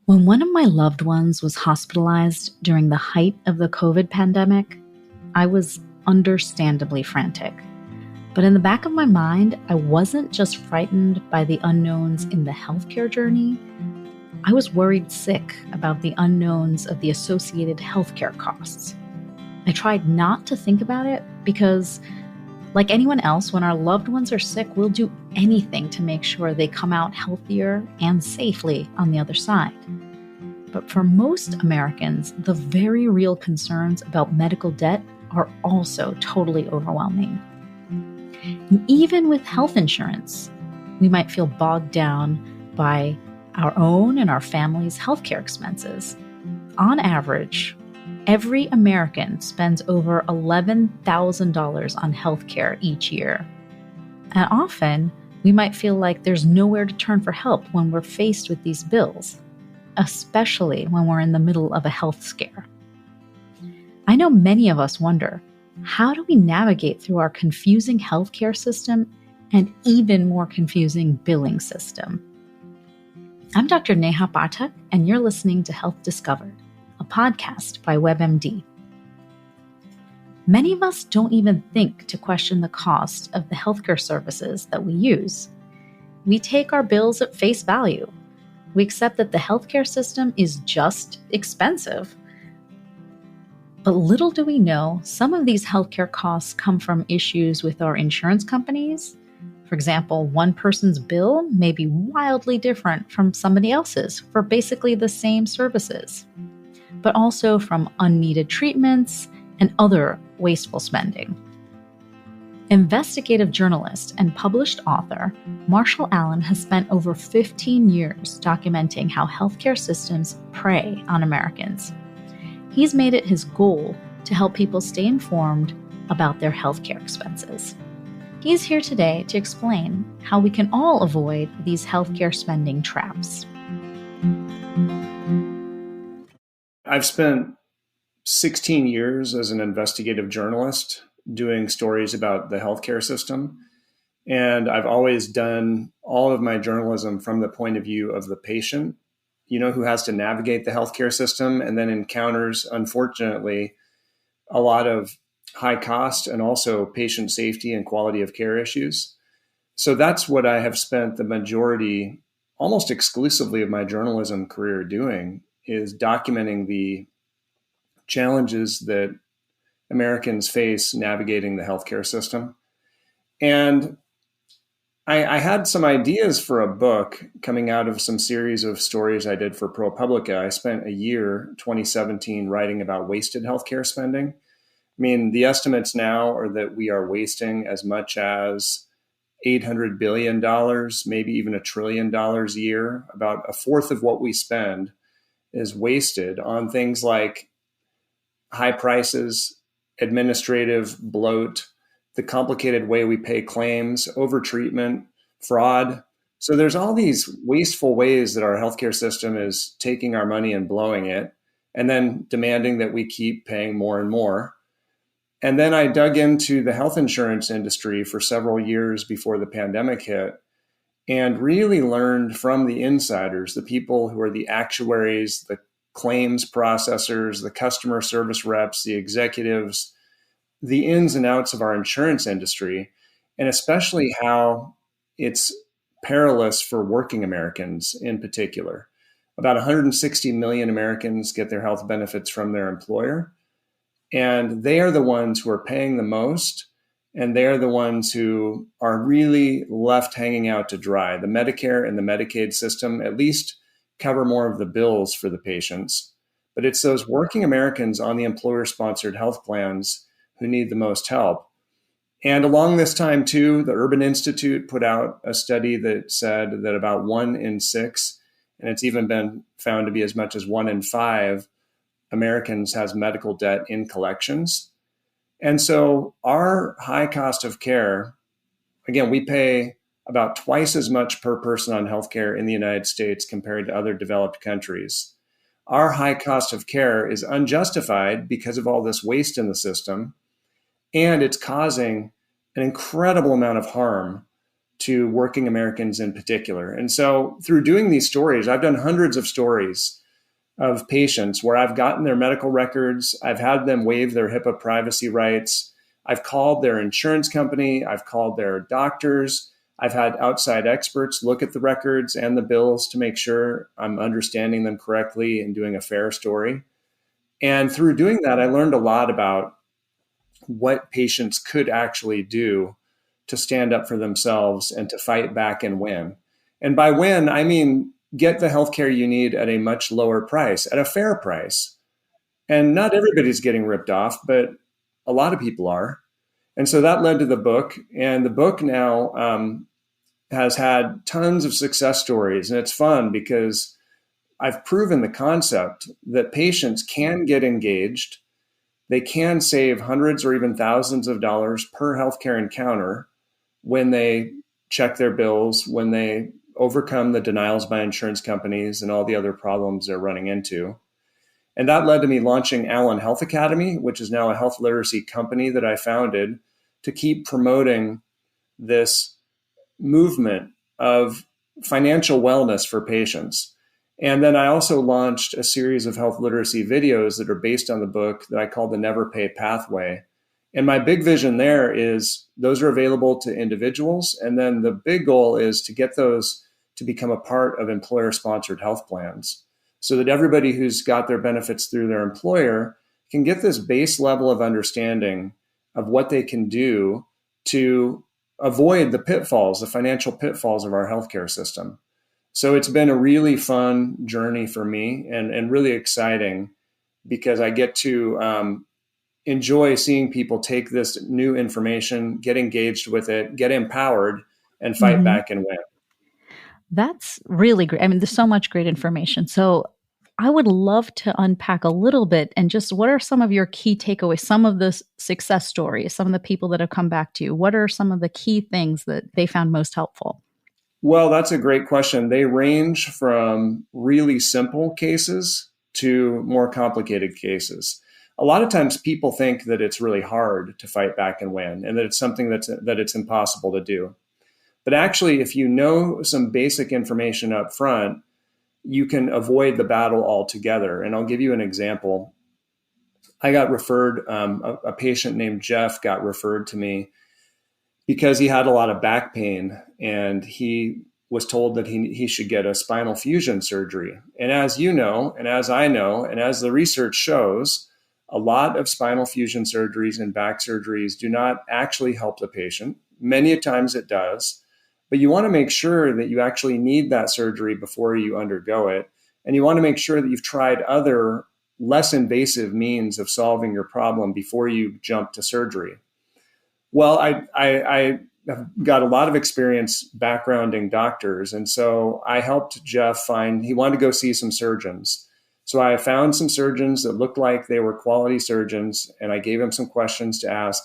When one of my loved ones was hospitalized during the height of the COVID pandemic, I was understandably frantic. But in the back of my mind, I wasn't just frightened by the unknowns in the healthcare journey. I was worried sick about the unknowns of the associated healthcare costs. I tried not to think about it because, like anyone else, when our loved ones are sick, we'll do anything to make sure they come out healthier and safely on the other side. But for most Americans, the very real concerns about medical debt are also totally overwhelming. And even with health insurance, we might feel bogged down by our own and our family's healthcare expenses. On average, every American spends over $11,000 on healthcare each year. And often, we might feel like there's nowhere to turn for help when we're faced with these bills, especially when we're in the middle of a health scare. I know many of us wonder, how do we navigate through our confusing healthcare system and even more confusing billing system? I'm Dr. Neha Pathak, and you're listening to Health Discovered, a podcast by WebMD. Many of us don't even think to question the cost of the healthcare services that we use. We take our bills at face value. We accept that the healthcare system is just expensive. But little do we know, some of these healthcare costs come from issues with our insurance companies. For example, one person's bill may be wildly different from somebody else's for basically the same services, but also from unneeded treatments and other wasteful spending. Investigative journalist and published author Marshall Allen has spent over 15 years documenting how healthcare systems prey on Americans. He's made it his goal to help people stay informed about their healthcare expenses. He's here today to explain how we can all avoid these healthcare spending traps. I've spent 16 years as an investigative journalist doing stories about the healthcare system. And I've always done all of my journalism from the point of view of the patient, who has to navigate the healthcare system and then encounters, unfortunately, a lot of high cost and also patient safety and quality of care issues. So that's what I have spent the majority, almost exclusively of my journalism career doing, is documenting the challenges that Americans face navigating the healthcare system. And I had some ideas for a book coming out of some series of stories I did for ProPublica. I spent a year, 2017, writing about wasted healthcare spending. I mean, the estimates now are that we are wasting as much as $800 billion, maybe even $1 trillion a year. About a fourth of what we spend is wasted on things like high prices, administrative bloat, the complicated way we pay claims, overtreatment, fraud. So there's all these wasteful ways that our healthcare system is taking our money and blowing it, and then demanding that we keep paying more and more. And then I dug into the health insurance industry for several years before the pandemic hit and really learned from the insiders, the people who are the actuaries, the claims processors, the customer service reps, the executives, the ins and outs of our insurance industry, and especially how it's perilous for working Americans in particular. About 160 million Americans get their health benefits from their employer, and they are the ones who are paying the most, and they're the ones who are really left hanging out to dry. The Medicare and the Medicaid system at least cover more of the bills for the patients, but it's those working Americans on the employer-sponsored health plans who need the most help. And along this time, too, the Urban Institute put out a study that said that about 1 in 6, and it's even been found to be as much as 1 in 5 Americans has medical debt in collections. And so our high cost of care, again, we pay about twice as much per person on healthcare in the United States compared to other developed countries. Our high cost of care is unjustified because of all this waste in the system. And it's causing an incredible amount of harm to working Americans in particular. And so through doing these stories, I've done hundreds of stories of patients where I've gotten their medical records, I've had them waive their HIPAA privacy rights, I've called their insurance company, I've called their doctors, I've had outside experts look at the records and the bills to make sure I'm understanding them correctly and doing a fair story. And through doing that, I learned a lot about what patients could actually do to stand up for themselves and to fight back and win. And by win, I mean get the healthcare you need at a much lower price, at a fair price. And not everybody's getting ripped off, but a lot of people are. And so that led to the book. And the book now has had tons of success stories. And it's fun because I've proven the concept that patients can get engaged. They can save hundreds or even thousands of dollars per healthcare encounter when they check their bills, when they overcome the denials by insurance companies and all the other problems they're running into. And that led to me launching Allen Health Academy, which is now a health literacy company that I founded to keep promoting this movement of financial wellness for patients. And then I also launched a series of health literacy videos that are based on the book that I call the Never Pay Pathway. And my big vision there is those are available to individuals. And then the big goal is to get those to become a part of employer-sponsored health plans so that everybody who's got their benefits through their employer can get this base level of understanding of what they can do to avoid the pitfalls, the financial pitfalls of our healthcare system. So it's been a really fun journey for me and really exciting because I get to enjoy seeing people take this new information, get engaged with it, get empowered, and fight back and win. That's really great. I mean, there's so much great information. So I would love to unpack a little bit and just what are some of your key takeaways, some of the success stories, some of the people that have come back to you? What are some of the key things that they found most helpful? Well, that's a great question. They range from really simple cases to more complicated cases. A lot of times people think that it's really hard to fight back and win and that it's something that it's impossible to do. But actually, if you know some basic information up front, you can avoid the battle altogether. And I'll give you an example. I got referred, a patient named Jeff got referred to me because he had a lot of back pain and he was told that he should get a spinal fusion surgery. And as you know, and as I know, and as the research shows, a lot of spinal fusion surgeries and back surgeries do not actually help the patient. Many times it does, but you want to make sure that you actually need that surgery before you undergo it. And you want to make sure that you've tried other less invasive means of solving your problem before you jump to surgery. Well, I have got a lot of experience backgrounding doctors. And so I helped Jeff he wanted to go see some surgeons. So I found some surgeons that looked like they were quality surgeons, and I gave him some questions to ask.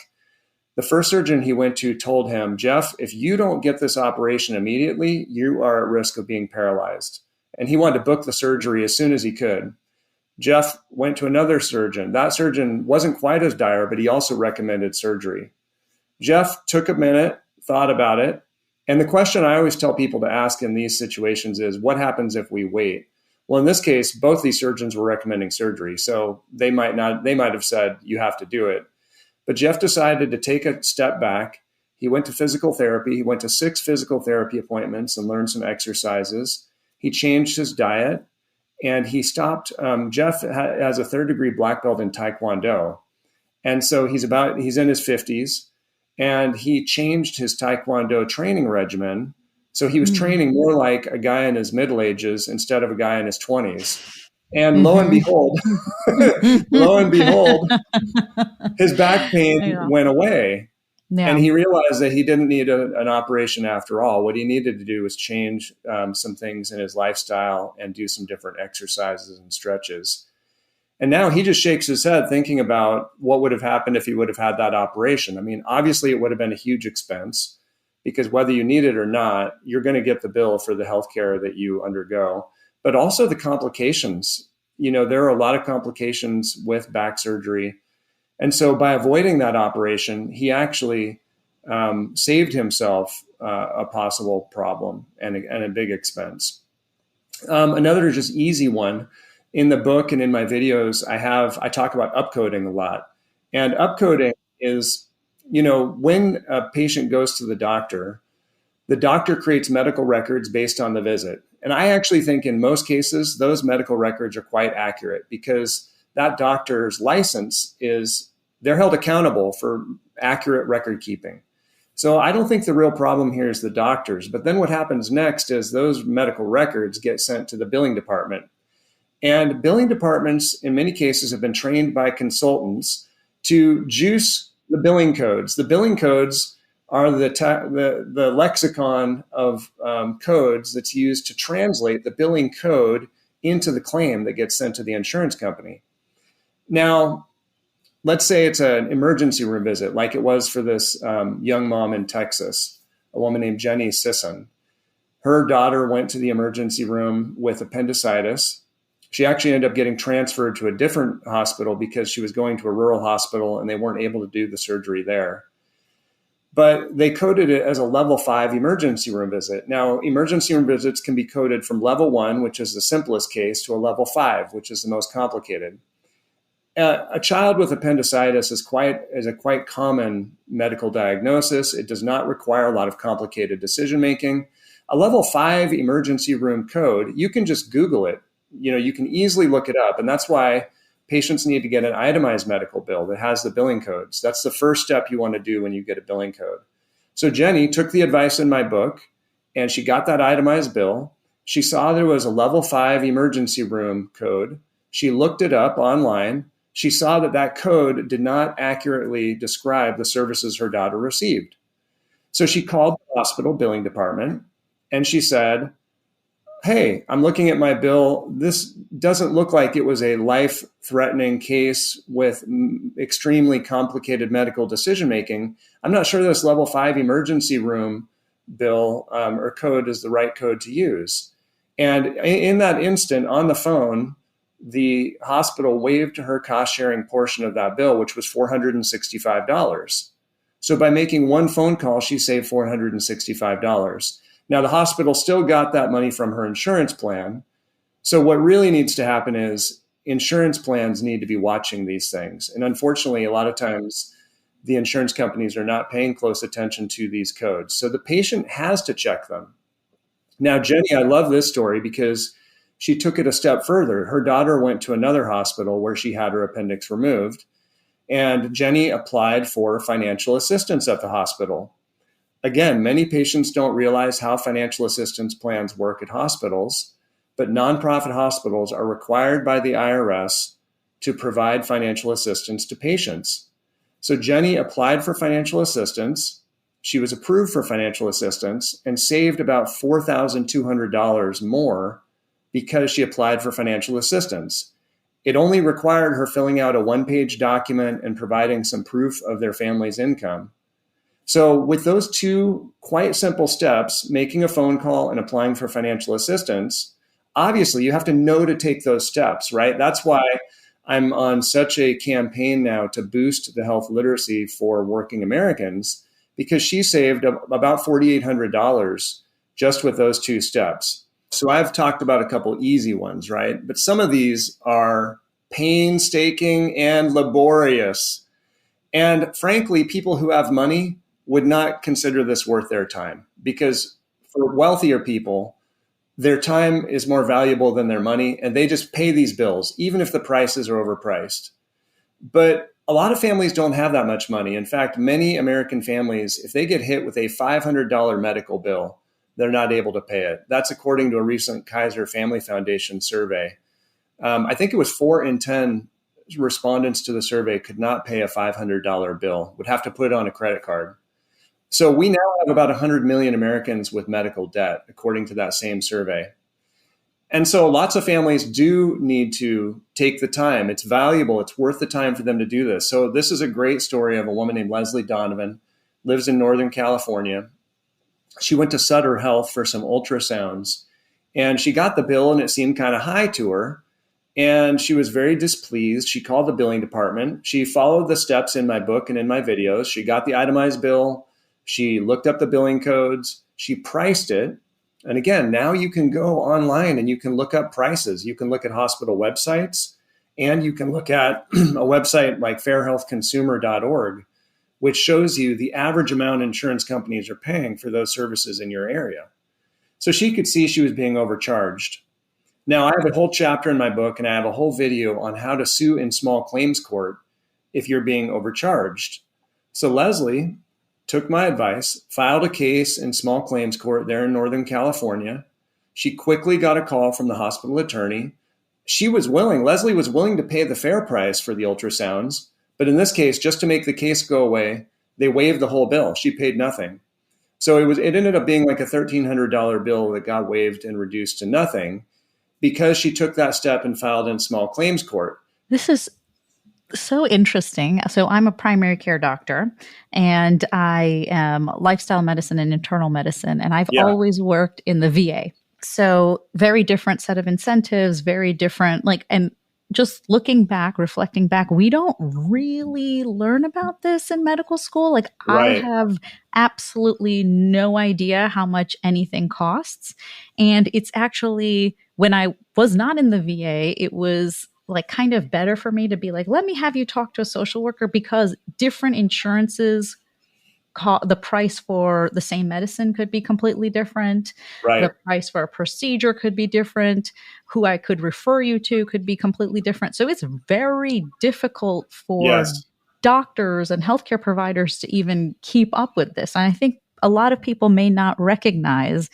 The first surgeon he went to told him, Jeff, if you don't get this operation immediately, you are at risk of being paralyzed. And he wanted to book the surgery as soon as he could. Jeff went to another surgeon. That surgeon wasn't quite as dire, but he also recommended surgery. Jeff took a minute, thought about it. And the question I always tell people to ask in these situations is, what happens if we wait? Well, in this case, both these surgeons were recommending surgery. So they might have said, you have to do it. But Jeff decided to take a step back. He went to physical therapy. He went to 6 physical therapy appointments and learned some exercises. He changed his diet and he stopped. Jeff has a 3rd-degree black belt in Taekwondo. And so he's in his 50s. And he changed his Taekwondo training regimen. So he was training more like a guy in his middle ages instead of a guy in his 20s. And lo and behold, his back pain went away. Yeah. And he realized that he didn't need an operation after all. What he needed to do was change some things in his lifestyle and do some different exercises and stretches. And now he just shakes his head thinking about what would have happened if he would have had that operation. I mean, obviously it would have been a huge expense because whether you need it or not, you're going to get the bill for the healthcare that you undergo, but also the complications. You know, there are a lot of complications with back surgery. And so by avoiding that operation, he actually saved himself a possible problem and a big expense. Another just easy one in the book and in my videos, I talk about upcoding a lot. And upcoding is, when a patient goes to the doctor creates medical records based on the visit. And I actually think in most cases, those medical records are quite accurate because that doctor's license they're held accountable for accurate record keeping. So I don't think the real problem here is the doctors. But then what happens next is those medical records get sent to the billing department. And billing departments, in many cases, have been trained by consultants to juice the billing codes. The billing codes are the lexicon of codes that's used to translate the billing code into the claim that gets sent to the insurance company. Now, let's say it's an emergency room visit, like it was for this young mom in Texas, a woman named Jenny Sisson. Her daughter went to the emergency room with appendicitis. She actually ended up getting transferred to a different hospital because she was going to a rural hospital and they weren't able to do the surgery there. But they coded it as a level 5 emergency room visit. Now, emergency room visits can be coded from level 1, which is the simplest case, to a level 5, which is the most complicated. A child with appendicitis is a quite common medical diagnosis. It does not require a lot of complicated decision making. A level 5 emergency room code, you can just Google it. You can easily look it up. And that's why patients need to get an itemized medical bill that has the billing codes. That's the first step you want to do when you get a billing code. So Jenny took the advice in my book and she got that itemized bill. She saw there was a level 5 emergency room code. She looked it up online. She saw that code did not accurately describe the services her daughter received. So she called the hospital billing department and she said, "Hey, I'm looking at my bill. This doesn't look like it was a life-threatening case with extremely complicated medical decision-making. I'm not sure this level 5 emergency room bill or code is the right code to use." And in that instant, on the phone, the hospital waived her cost-sharing portion of that bill, which was $465. So by making one phone call, she saved $465. Now, the hospital still got that money from her insurance plan. So what really needs to happen is insurance plans need to be watching these things. And unfortunately, a lot of times, the insurance companies are not paying close attention to these codes. So the patient has to check them. Now, Jenny, I love this story because she took it a step further. Her daughter went to another hospital where she had her appendix removed, and Jenny applied for financial assistance at the hospital. Again, many patients don't realize how financial assistance plans work at hospitals, but nonprofit hospitals are required by the IRS to provide financial assistance to patients. So Jenny applied for financial assistance. She was approved for financial assistance and saved about $4,200 more because she applied for financial assistance. It only required her filling out a one-page document and providing some proof of their family's income. So with those two quite simple steps, making a phone call and applying for financial assistance, obviously you have to know to take those steps, right? That's why I'm on such a campaign now to boost the health literacy for working Americans, because she saved about $4,800 just with those two steps. So I've talked about a couple easy ones, right? But some of these are painstaking and laborious. And frankly, people who have money would not consider this worth their time, because for wealthier people, their time is more valuable than their money, and they just pay these bills, even if the prices are overpriced. But a lot of families don't have that much money. In fact, many American families, if they get hit with a $500 medical bill, they're not able to pay it. That's according to a recent Kaiser Family Foundation survey. I think it was 4 in 10 respondents to the survey could not pay a $500 bill, would have to put it on a credit card. So we now have about 100 million Americans with medical debt, according to that same survey. And so lots of families do need to take the time. It's valuable. It's worth the time for them to do this. So this is a great story of a woman named Leslie Donovan, lives in Northern California. She went to Sutter Health for some ultrasounds, and she got the bill and it seemed kind of high to her. And she was very displeased. She called the billing department. She followed the steps in my book and in my videos. She got the itemized bill. She looked up the billing codes, she priced it. And again, now you can go online and you can look up prices. You can look at hospital websites, and you can look at a website like fairhealthconsumer.org, which shows you the average amount insurance companies are paying for those services in your area. So she could see she was being overcharged. Now, I have a whole chapter in my book, and I have a whole video on how to sue in small claims court if you're being overcharged. So Leslie took my advice, filed a case in small claims court there in Northern California. She quickly got a call from the hospital attorney. Leslie was willing to pay the fair price for the ultrasounds, but in this case, just to make the case go away, they waived the whole bill. She paid nothing. So it ended up being like a $1,300 bill that got waived and reduced to nothing because she took that step and filed in small claims court. This is so interesting. So I'm a primary care doctor, and I am lifestyle medicine and internal medicine, and I've always worked in the VA. So very different set of incentives, very different, and just looking back, reflecting back, we don't really learn about this in medical school. Right. I have absolutely no idea how much anything costs. And it's actually, when I was not in the VA, it was kind of better for me to be let me have you talk to a social worker, because different insurances, the price for the same medicine could be completely different. Right. The price for a procedure could be different. Who I could refer you to could be completely different. So it's very difficult for doctors and healthcare providers to even keep up with this. And I think a lot of people may not recognize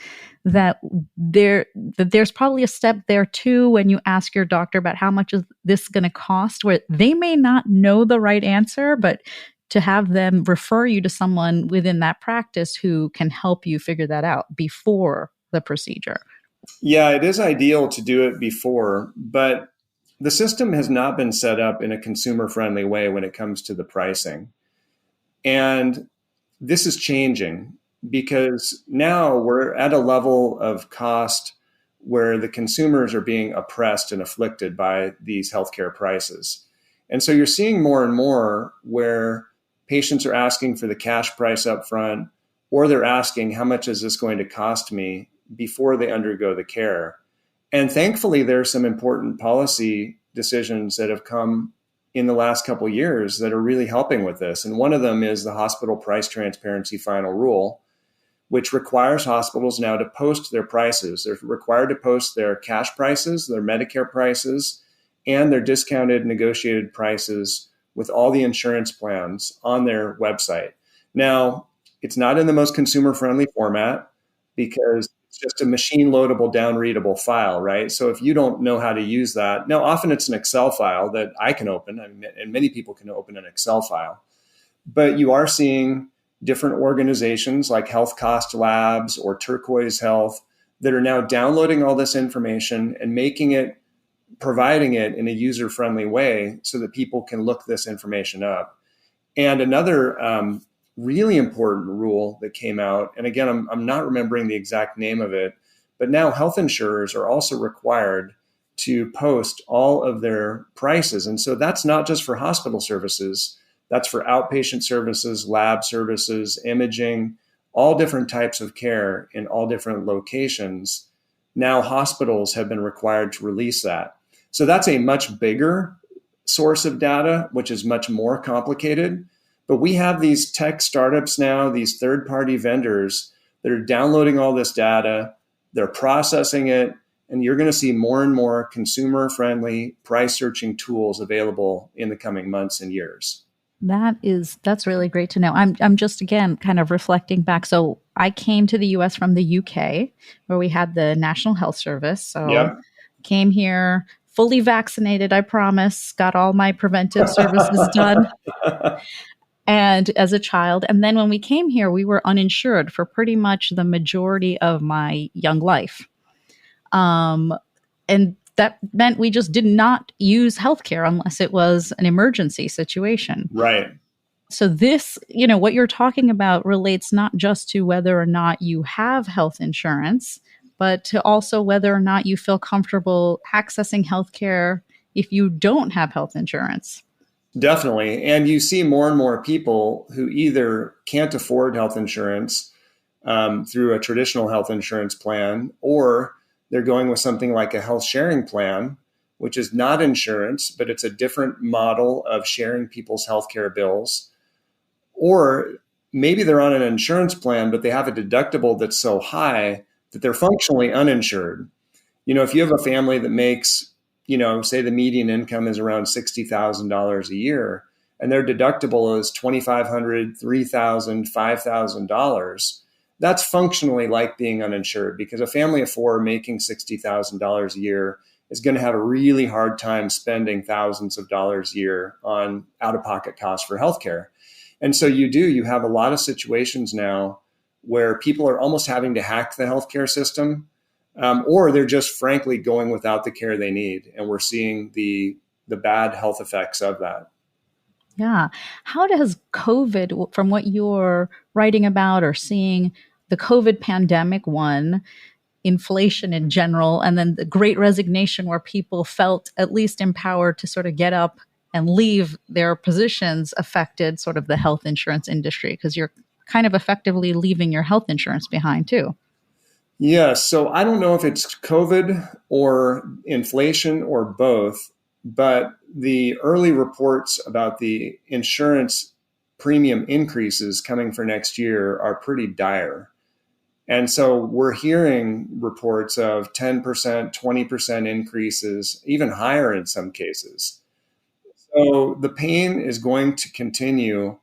that there's probably a step there too when you ask your doctor about how much is this going to cost, where they may not know the right answer, but to have them refer you to someone within that practice who can help you figure that out before the procedure. Yeah, it is ideal to do it before, but the system has not been set up in a consumer-friendly way when it comes to the pricing. And this is changing because now we're at a level of cost where the consumers are being oppressed and afflicted by these healthcare prices. And so you're seeing more and more where patients are asking for the cash price up front, or they're asking, how much is this going to cost me, before they undergo the care. And thankfully, there are some important policy decisions that have come in the last couple of years that are really helping with this. And one of them is the Hospital Price Transparency Final Rule, which requires hospitals now to post their prices. They're required to post their cash prices, their Medicare prices, and their discounted negotiated prices with all the insurance plans on their website. Now, it's not in the most consumer-friendly format because it's just a machine loadable, down readable file, right? So if you don't know how to use that, now often it's an Excel file that I can open, and many people can open an Excel file, but you are seeing different organizations like Health Cost Labs or Turquoise Health that are now downloading all this information and providing it in a user-friendly way so that people can look this information up. And another really important rule that came out, and again, I'm not remembering the exact name of it, but now health insurers are also required to post all of their prices. And so that's not just for hospital services, that's for outpatient services, lab services, imaging, all different types of care in all different locations. Now hospitals have been required to release that. So that's a much bigger source of data, which is much more complicated. But we have these tech startups now, these third-party vendors that are downloading all this data, they're processing it, and you're going to see more and more consumer-friendly price searching tools available in the coming months and years. That's really great to know. I'm just, again, kind of reflecting back. So I came to the US from the UK, where we had the National Health Service. So came here fully vaccinated, I promise, got all my preventive services done. And as a child. And then when we came here, we were uninsured for pretty much the majority of my young life. And that meant we just did not use healthcare unless it was an emergency situation. Right. So this, what you're talking about relates not just to whether or not you have health insurance, but to also whether or not you feel comfortable accessing healthcare if you don't have health insurance. Definitely. And you see more and more people who either can't afford health insurance through a traditional health insurance plan, or they're going with something like a health sharing plan, which is not insurance, but it's a different model of sharing people's healthcare bills. Or maybe they're on an insurance plan, but they have a deductible that's so high that they're functionally uninsured. If you have a family that makes, say the median income is around $60,000 a year, and their deductible is $2,500, $3,000, $5,000, that's functionally like being uninsured, because a family of four making $60,000 a year is going to have a really hard time spending thousands of dollars a year on out-of-pocket costs for healthcare. And so you have a lot of situations now where people are almost having to hack the healthcare system, or they're just frankly going without the care they need. And we're seeing the bad health effects of that. Yeah. How does COVID, from what you're writing about or seeing, the COVID pandemic one, inflation in general, and then the great resignation where people felt at least empowered to sort of get up and leave their positions, affected sort of the health insurance industry? Because you're kind of effectively leaving your health insurance behind too. Yeah. So I don't know if it's COVID or inflation or both, but the early reports about the insurance premium increases coming for next year are pretty dire. And so we're hearing reports of 10%, 20% increases, even higher in some cases. So the pain is going to continue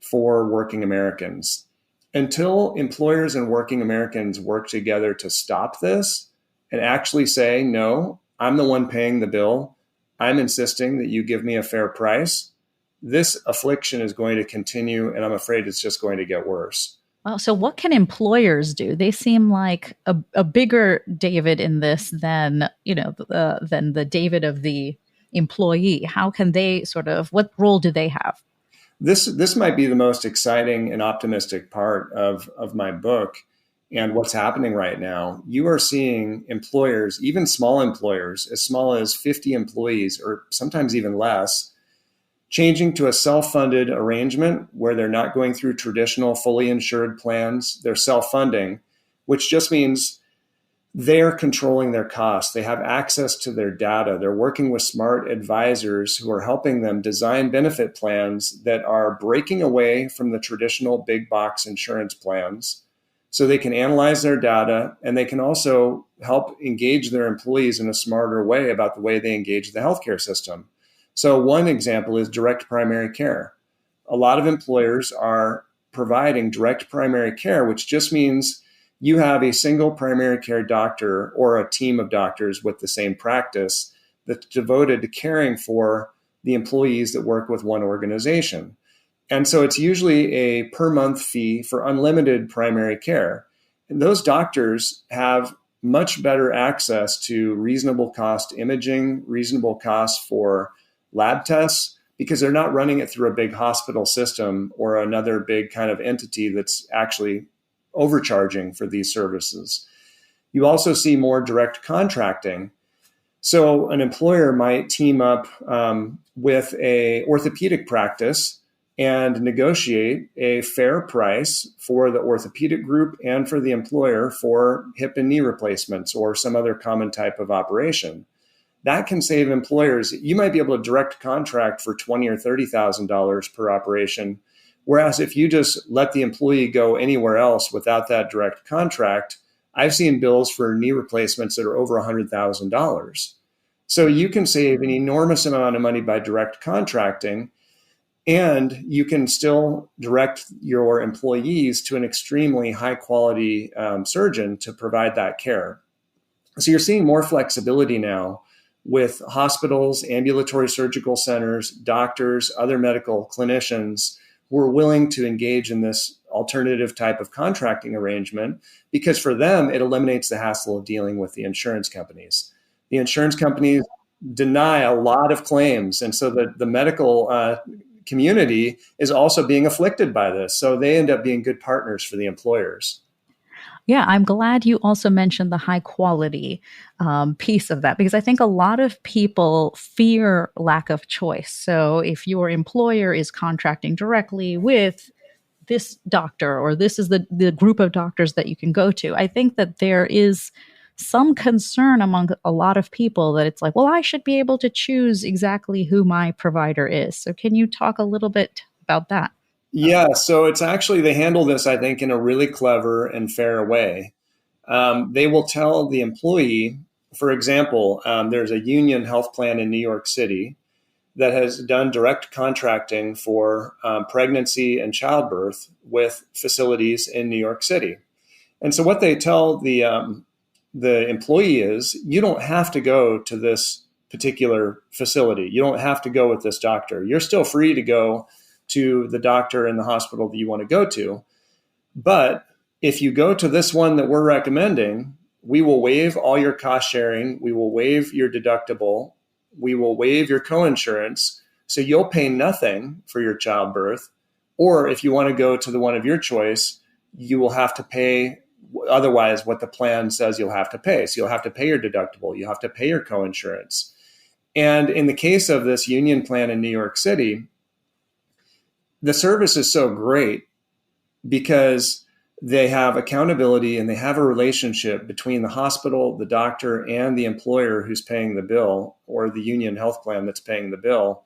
for working Americans until employers and working Americans work together to stop this and actually say, no, I'm the one paying the bill. I'm insisting that you give me a fair price. This affliction is going to continue, and I'm afraid it's just going to get worse. Well, so what can employers do? They seem like a bigger David in this than, than the David of the employee. How can they sort of, what role do they have? This might be the most exciting and optimistic part of my book and what's happening right now. You are seeing employers, even small employers, as small as 50 employees or sometimes even less, changing to a self-funded arrangement where they're not going through traditional fully insured plans. They're self-funding, which just means they're controlling their costs. They have access to their data. They're working with smart advisors who are helping them design benefit plans that are breaking away from the traditional big box insurance plans. So they can analyze their data, and they can also help engage their employees in a smarter way about the way they engage the healthcare system. So one example is direct primary care. A lot of employers are providing direct primary care, which just means you have a single primary care doctor or a team of doctors with the same practice that's devoted to caring for the employees that work with one organization. And so it's usually a per month fee for unlimited primary care. And those doctors have much better access to reasonable cost imaging, reasonable costs for lab tests, because they're not running it through a big hospital system or another big kind of entity that's actually overcharging for these services. You also see more direct contracting. So an employer might team up with a orthopedic practice and negotiate a fair price for the orthopedic group and for the employer for hip and knee replacements or some other common type of operation. That can save employers. You might be able to direct contract for $20,000 or $30,000 per operation. Whereas if you just let the employee go anywhere else without that direct contract, I've seen bills for knee replacements that are over $100,000. So you can save an enormous amount of money by direct contracting, and you can still direct your employees to an extremely high quality surgeon to provide that care. So you're seeing more flexibility now with hospitals, ambulatory surgical centers, doctors, other medical clinicians who are willing to engage in this alternative type of contracting arrangement, because for them, it eliminates the hassle of dealing with the insurance companies. The insurance companies deny a lot of claims, and so the medical community is also being afflicted by this. So they end up being good partners for the employers. Yeah, I'm glad you also mentioned the high quality piece of that, because I think a lot of people fear lack of choice. So if your employer is contracting directly with this doctor, or this is the group of doctors that you can go to, I think that there is some concern among a lot of people that it's like, well, I should be able to choose exactly who my provider is. So can you talk a little bit about that? Yeah, so it's actually, they handle this, I think, in a really clever and fair way. They will tell the employee, for example, there's a union health plan in New York City that has done direct contracting for pregnancy and childbirth with facilities in New York City. And so what they tell the employee is, you don't have to go to this particular facility. You don't have to go with this doctor. You're still free to go to the doctor in the hospital that you want to go to. But if you go to this one that we're recommending, we will waive all your cost sharing. We will waive your deductible. We will waive your coinsurance. So you'll pay nothing for your childbirth. Or if you want to go to the one of your choice, you will have to pay otherwise what the plan says you'll have to pay. So you'll have to pay your deductible. You'll have to pay your coinsurance. And in the case of this union plan in New York City, the service is so great because they have accountability and they have a relationship between the hospital, the doctor, and the employer who's paying the bill, or the union health plan that's paying the bill.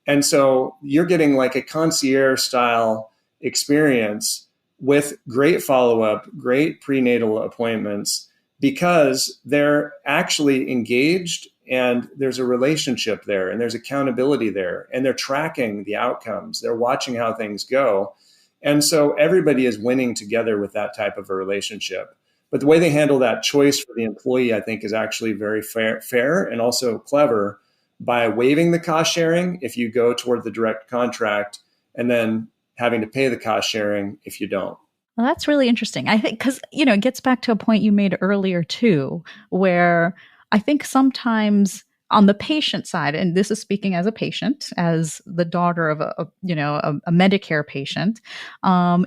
And so you're getting like a concierge style experience with great follow-up, great prenatal appointments, because they're actually engaged and there's a relationship there and there's accountability there and they're tracking the outcomes. They're watching how things go. And so everybody is winning together with that type of a relationship. But the way they handle that choice for the employee, I think, is actually very fair and also clever, by waiving the cost sharing if you go toward the direct contract, and then having to pay the cost sharing if you don't. Well, that's really interesting. I think because, it gets back to a point you made earlier too, where I think sometimes on the patient side, and this is speaking as a patient, as the daughter of a Medicare patient,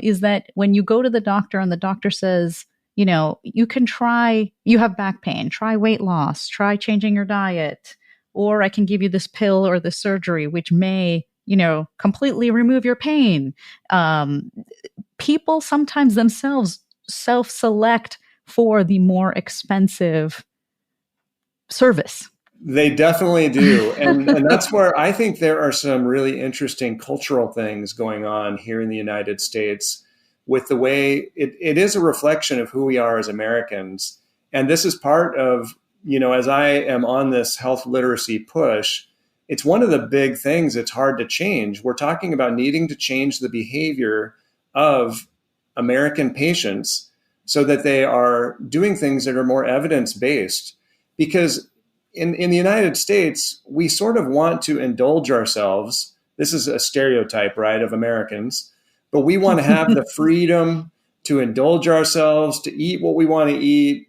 is that when you go to the doctor and the doctor says, you can try, you have back pain, try weight loss, try changing your diet, or I can give you this pill or this surgery, which may, completely remove your pain. People sometimes themselves self-select for the more expensive service. They definitely do. And that's where I think there are some really interesting cultural things going on here in the United States with the way it is a reflection of who we are as Americans. And this is part of, as I am on this health literacy push, it's one of the big things that's hard to change. We're talking about needing to change the behavior of American patients so that they are doing things that are more evidence-based. Because in the United States, we sort of want to indulge ourselves. This is a stereotype, right, of Americans, but we want to have the freedom to indulge ourselves, to eat what we want to eat,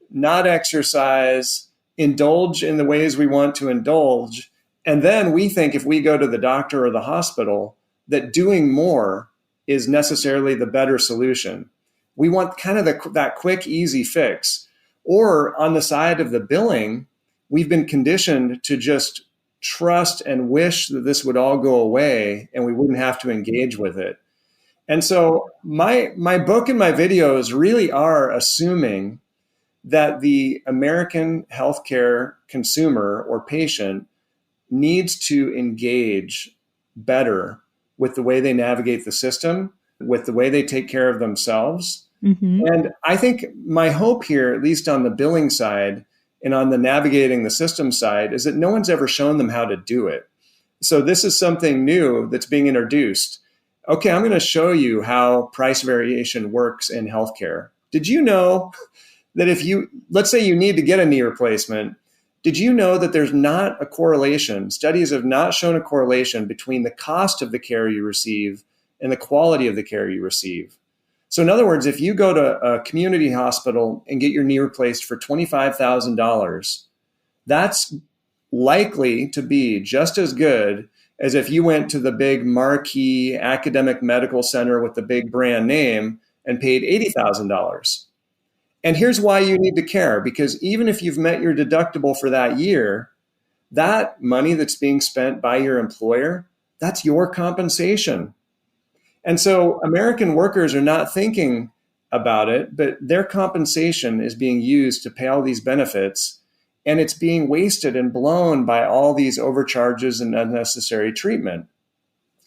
not exercise, indulge in the ways we want to indulge. And then we think if we go to the doctor or the hospital, that doing more is necessarily the better solution. We want kind of that quick, easy fix. Or on the side of the billing, we've been conditioned to just trust and wish that this would all go away and we wouldn't have to engage with it. And so my book and my videos really are assuming that the American healthcare consumer or patient needs to engage better with the way they navigate the system, with the way they take care of themselves. Mm-hmm. And I think my hope here, at least on the billing side and on the navigating the system side, is that no one's ever shown them how to do it. So this is something new that's being introduced. Okay, I'm going to show you how price variation works in healthcare. Did you know that let's say you need to get a knee replacement, did you know that there's not a correlation? Studies have not shown a correlation between the cost of the care you receive and the quality of the care you receive. So in other words, if you go to a community hospital and get your knee replaced for $25,000, that's likely to be just as good as if you went to the big marquee academic medical center with the big brand name and paid $80,000. And here's why you need to care, because even if you've met your deductible for that year, that money that's being spent by your employer, that's your compensation. And so American workers are not thinking about it, but their compensation is being used to pay all these benefits, and it's being wasted and blown by all these overcharges and unnecessary treatment.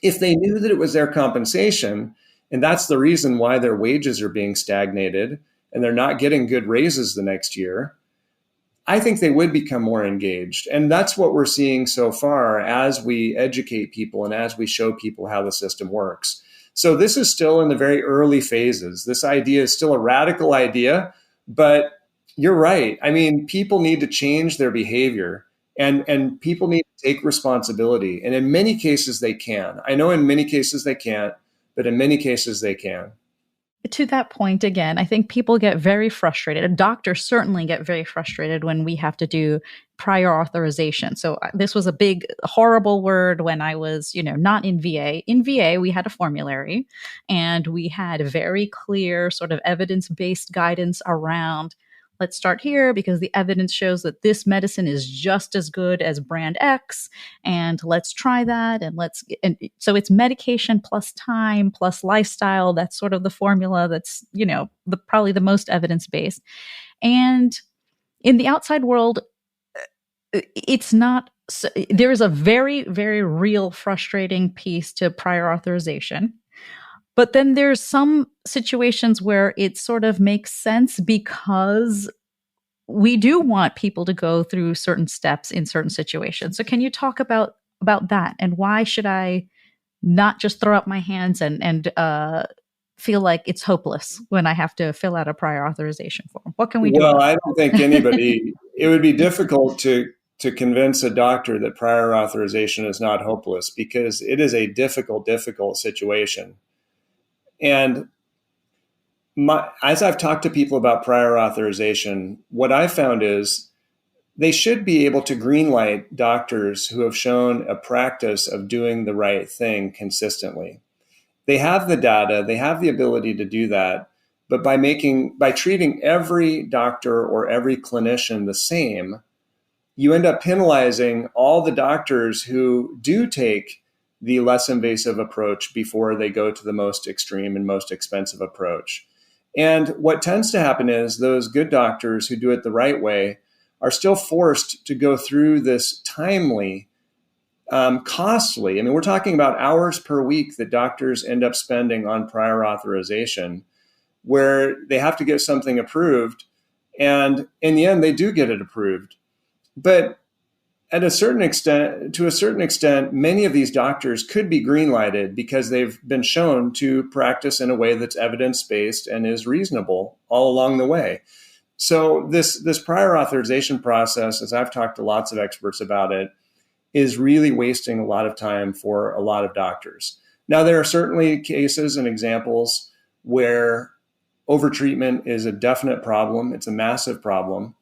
If they knew that it was their compensation, and that's the reason why their wages are being stagnated and they're not getting good raises the next year, I think they would become more engaged. And that's what we're seeing so far as we educate people and as we show people how the system works. So this is still in the very early phases. This idea is still a radical idea, but you're right. I mean, people need to change their behavior, and people need to take responsibility. And in many cases, they can. I know in many cases they can't, but in many cases they can. To that point, again, I think people get very frustrated, and doctors certainly get very frustrated when we have to do prior authorization. So this was a big, horrible word when I was, not in VA. In VA, we had a formulary, and we had very clear sort of evidence-based guidance around, let's start here because the evidence shows that this medicine is just as good as brand X, and let's try that. And so it's medication plus time plus lifestyle. That's sort of the formula that's, probably the most evidence-based. And in the outside world, it's not, there is a very, very real frustrating piece to prior authorization. But then there's some situations where it sort of makes sense because we do want people to go through certain steps in certain situations. So can you talk about that, and why should I not just throw up my hands and feel like it's hopeless when I have to fill out a prior authorization form? What can we do? Well, I don't think anybody, it would be difficult to convince a doctor that prior authorization is not hopeless, because it is a difficult situation. And as I've talked to people about prior authorization, what I found is they should be able to greenlight doctors who have shown a practice of doing the right thing consistently. They have the data, they have the ability to do that, but by treating every doctor or every clinician the same, you end up penalizing all the doctors who do take the less invasive approach before they go to the most extreme and most expensive approach. And what tends to happen is those good doctors who do it the right way are still forced to go through this timely, costly. I mean, we're talking about hours per week that doctors end up spending on prior authorization, where they have to get something approved. And in the end, they do get it approved. But to a certain extent, many of these doctors could be greenlighted because they've been shown to practice in a way that's evidence-based and is reasonable all along the way. So this prior authorization process, as I've talked to lots of experts about it, is really wasting a lot of time for a lot of doctors. Now, there are certainly cases and examples where overtreatment is a definite problem. It's a massive problem.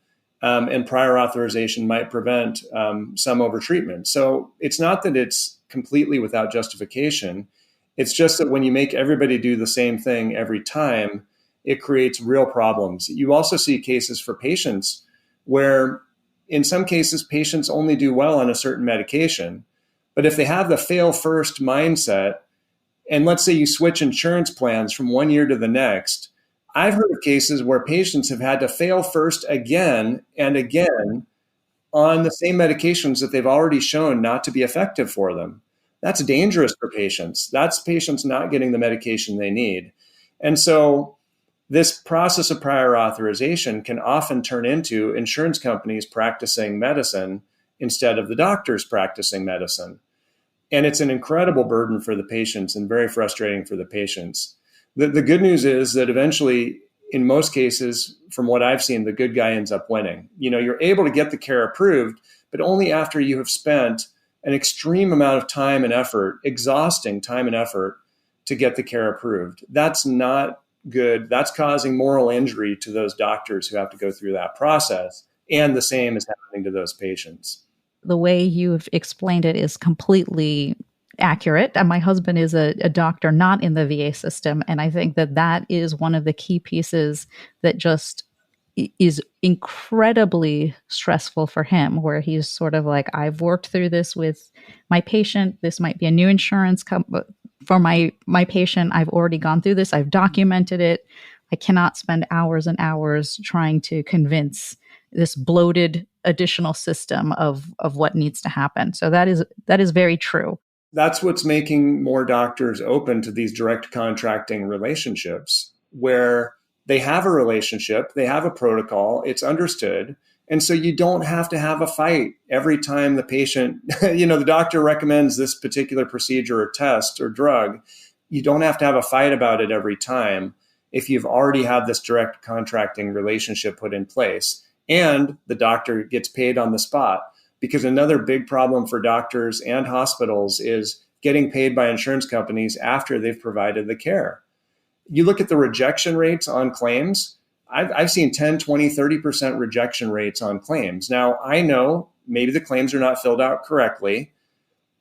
And prior authorization might prevent some overtreatment. So it's not that it's completely without justification. It's just that when you make everybody do the same thing every time, it creates real problems. You also see cases for patients where, in some cases, patients only do well on a certain medication. But if they have the fail first mindset, and let's say you switch insurance plans from one year to the next, I've heard of cases where patients have had to fail first again and again on the same medications that they've already shown not to be effective for them. That's dangerous for patients. That's patients not getting the medication they need. And so this process of prior authorization can often turn into insurance companies practicing medicine instead of the doctors practicing medicine. And it's an incredible burden for the patients and very frustrating for the patients. The good news is that eventually, in most cases, from what I've seen, the good guy ends up winning. You're able to get the care approved, but only after you have spent an extreme amount of time and effort, exhausting time and effort, to get the care approved. That's not good. That's causing moral injury to those doctors who have to go through that process. And the same is happening to those patients. The way you've explained it is completely accurate. And my husband is a doctor not in the VA system. And I think that is one of the key pieces that just is incredibly stressful for him, where he's sort of like, I've worked through this with my patient. This might be a new insurance for my patient. I've already gone through this. I've documented it. I cannot spend hours and hours trying to convince this bloated additional system of what needs to happen. So that is very true. That's what's making more doctors open to these direct contracting relationships where they have a relationship, they have a protocol, it's understood. And so you don't have to have a fight every time the patient, the doctor recommends this particular procedure or test or drug. You don't have to have a fight about it every time if you've already had this direct contracting relationship put in place and the doctor gets paid on the spot. Because another big problem for doctors and hospitals is getting paid by insurance companies after they've provided the care. You look at the rejection rates on claims. I've seen 10, 20, 30% rejection rates on claims. Now, I know maybe the claims are not filled out correctly,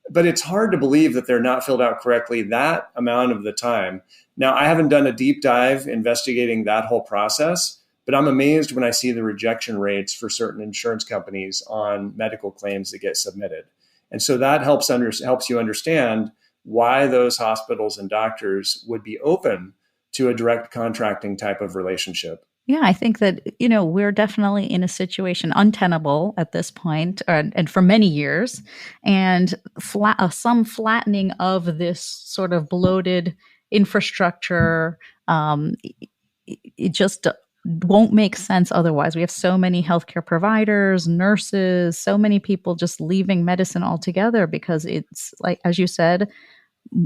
but it's hard to believe that they're not filled out correctly that amount of the time. Now, I haven't done a deep dive investigating that whole process, but I'm amazed when I see the rejection rates for certain insurance companies on medical claims that get submitted. And so that helps you understand why those hospitals and doctors would be open to a direct contracting type of relationship. Yeah, I think that, we're definitely in a situation untenable at this point, and for many years, and some flattening of this sort of bloated infrastructure. It just won't make sense otherwise. We have so many healthcare providers, nurses, so many people just leaving medicine altogether because it's like, as you said,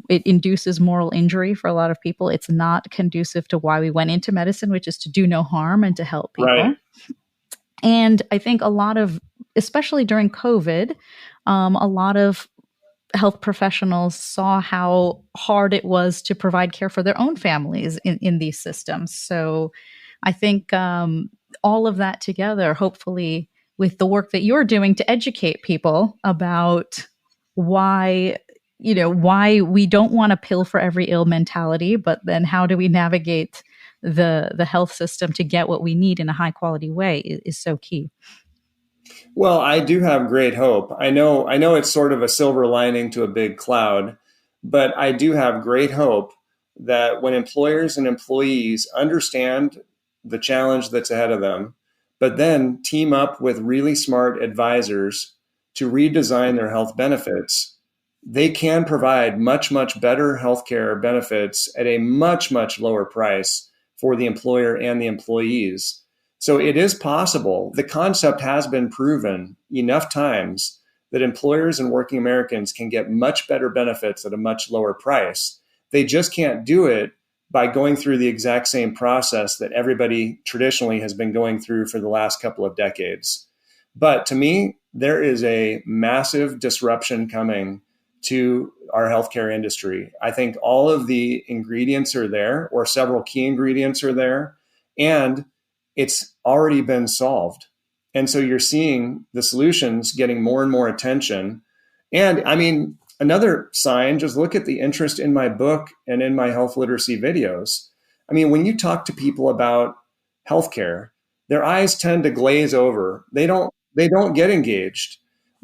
it induces moral injury for a lot of people. It's not conducive to why we went into medicine, which is to do no harm and to help people. Right. And I think especially during COVID, a lot of health professionals saw how hard it was to provide care for their own families in these systems. So I think all of that together, hopefully with the work that you're doing to educate people about why we don't want a pill for every ill mentality, but then how do we navigate the health system to get what we need in a high quality way is so key. Well, I do have great hope. I know it's sort of a silver lining to a big cloud, but I do have great hope that when employers and employees understand the challenge that's ahead of them, but then team up with really smart advisors to redesign their health benefits, they can provide much, much better healthcare benefits at a much, much lower price for the employer and the employees. So it is possible. The concept has been proven enough times that employers and working Americans can get much better benefits at a much lower price. They just can't do it by going through the exact same process that everybody traditionally has been going through for the last couple of decades. But to me, there is a massive disruption coming to our healthcare industry. I think all of the ingredients are there, or several key ingredients are there, and it's already been solved. And so you're seeing the solutions getting more and more attention. And I mean, another sign, just look at the interest in my book and in my health literacy videos. I mean, when you talk to people about healthcare, their eyes tend to glaze over. They don't get engaged.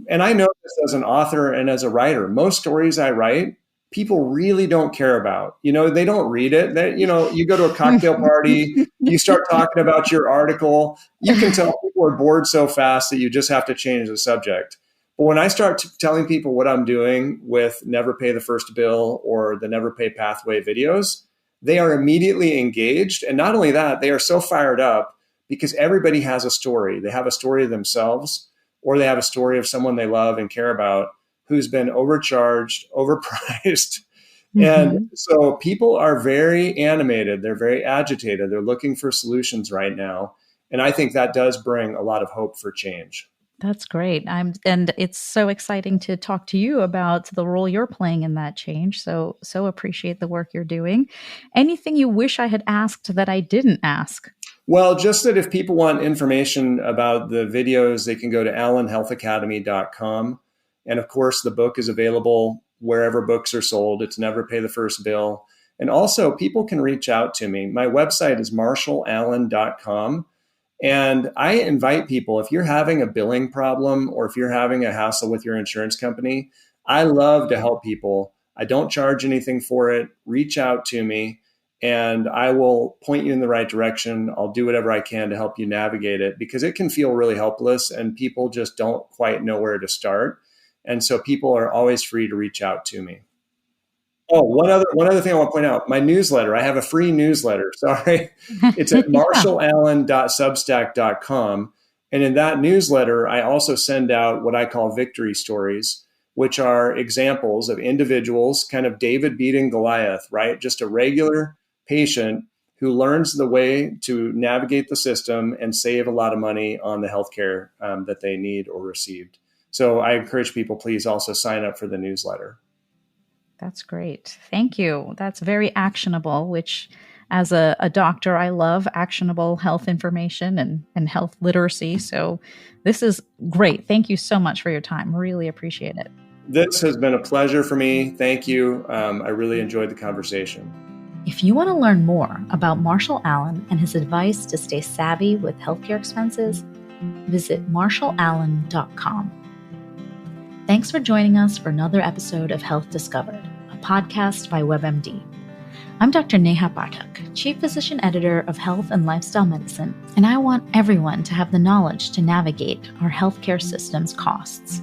And I know this as an author and as a writer. Most stories I write, people really don't care about. They don't read it. You go to a cocktail party, you start talking about your article, you can tell people are bored so fast that you just have to change the subject. But when I start telling people what I'm doing with Never Pay the First Bill or the Never Pay Pathway videos, they are immediately engaged. And not only that, they are so fired up because everybody has a story. They have a story of themselves, or they have a story of someone they love and care about who's been overcharged, overpriced. Mm-hmm. And so people are very animated. They're very agitated. They're looking for solutions right now. And I think that does bring a lot of hope for change. That's great. And it's so exciting to talk to you about the role you're playing in that change. So appreciate the work you're doing. Anything you wish I had asked that I didn't ask? Well, just that if people want information about the videos, they can go to allenhealthacademy.com. And of course, the book is available wherever books are sold. It's Never Pay the First Bill. And also, people can reach out to me. My website is marshallallen.com. And I invite people, if you're having a billing problem or if you're having a hassle with your insurance company, I love to help people. I don't charge anything for it. Reach out to me and I will point you in the right direction. I'll do whatever I can to help you navigate it because it can feel really helpless and people just don't quite know where to start. And so people are always free to reach out to me. Oh, one other thing I want to point out, my newsletter. I have a free newsletter. Sorry. It's at Yeah. marshallallen.substack.com. And in that newsletter, I also send out what I call victory stories, which are examples of individuals, kind of David beating Goliath, right? Just a regular patient who learns the way to navigate the system and save a lot of money on the healthcare that they need or received. So I encourage people, please also sign up for the newsletter. That's great. Thank you. That's very actionable, which as a doctor, I love actionable health information and health literacy. So this is great. Thank you so much for your time. Really appreciate it. This has been a pleasure for me. Thank you. I really enjoyed the conversation. If you want to learn more about Marshall Allen and his advice to stay savvy with healthcare expenses, visit marshallallen.com. Thanks for joining us for another episode of Health Discovered, a podcast by WebMD. I'm Dr. Neha Pathak, Chief Physician Editor of Health and Lifestyle Medicine, and I want everyone to have the knowledge to navigate our healthcare system's costs.